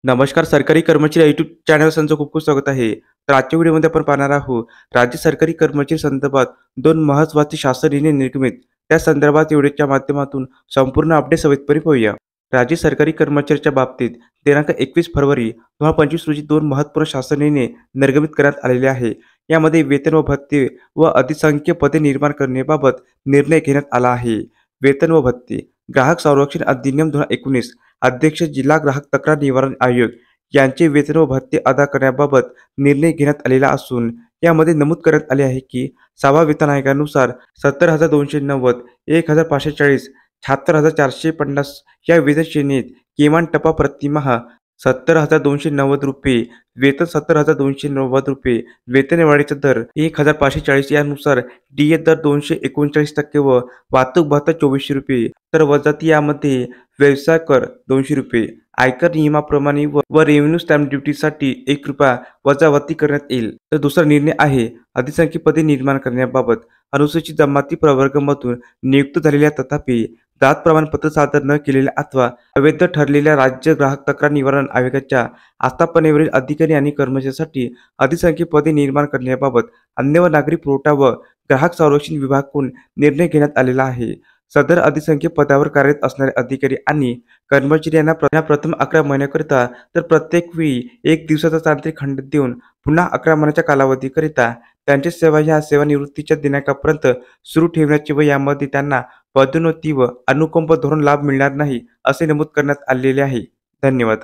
नमस्कार सरकारी कर्मचारी यूट्यूब चॅनल तुमचं खूप खूप स्वागत आहे. तर आजच्या व्हिडिओमध्ये आपण पाहणार आहोत राज्य सरकारी कर्मचारी संदर्भात दोन महत्त्वाचे शासन निर्णय निर्गमित. त्या संदर्भात व्हिडिओच्या माध्यमातून संपूर्ण अपडेट सविस्तरपणे पाहूया. राज्य सरकारी कर्मचाऱ्याच्या बाबतीत दिनांक 21 फरवरी 2025 रोजी दोन महत्त्वपूर्ण शासन निर्णय निर्गमित करण्यात आलेले आहे. यामध्ये वेतन व भत्ते व अधिसंख्य पदे निर्माण करण्याबाबत निर्णय घेण्यात आला आहे. वेतन व भत्ते ग्राहक संरक्षण अधिनियम 2019 अध्यक्ष जिल्हा ग्राहक तक्रार निवारण आयोग यांचे वेतन व भत्ते अदा करण्याबाबत निर्णय घेण्यात आलेला असून यामध्ये नमूद करण्यात आले आहे की 6व्या वेतन आयोगानुसार 70,290, 1,540, 76,450 या वेतन श्रेणीत किमान टप्पा प्रतिमाह 70,290 रुपये, वेतन 70,290 रुपये, वेतनवाढीचा दर 1,540 यानुसार डीए दर 239% व वाहतूक भत्ता 2400 रुपये, तर वजाती यामध्ये व्यवसाय कर 200 रुपये, आयकर नियमाप्रमाणे व रेव्हेन्यू स्टॅम्प ड्युटीसाठी ₹1 वजावटी करण्यात येईल. तर दुसरा निर्णय आहे अधिसंख्य पदे निर्माण करण्याबाबत. अनुसूचित जमाती प्रवर्गामधून नियुक्त झालेल्या तथापि जात प्रमाणपत्र सादर न केलेल्या अथवा अवैध ठरलेल्या राज्य ग्राहक तक्रार निवारण आयोगाच्या आस्थापनेवरील अधिकारी आणि कर्मचाऱ्यांसाठी अधिसंख्य पदे निर्माण करण्याबाबत अन्न व नागरी पुरवठा व ग्राहक संरक्षण विभागाकडून निर्णय घेण्यात आलेला आहे. सदर अधिसंख्य पदावर कार्यरत असणारे अधिकारी आणि कर्मचारी यांना प्रथम 11 महिन्याकरिता तर प्रत्येक वेळी 1 दिवसाचा तांत्रिक खंड देऊन पुन्हा 11 महिन्याच्या कालावधीकरिता त्यांची सेवा ह्या सेवानिवृत्तीच्या दिनांकापर्यंत सुरू ठेवण्याची व यामध्ये त्यांना पदोन्नती व अनुकंप धोरण लाभ मिळणार नाही असे नमूद करण्यात आलेले आहे. धन्यवाद.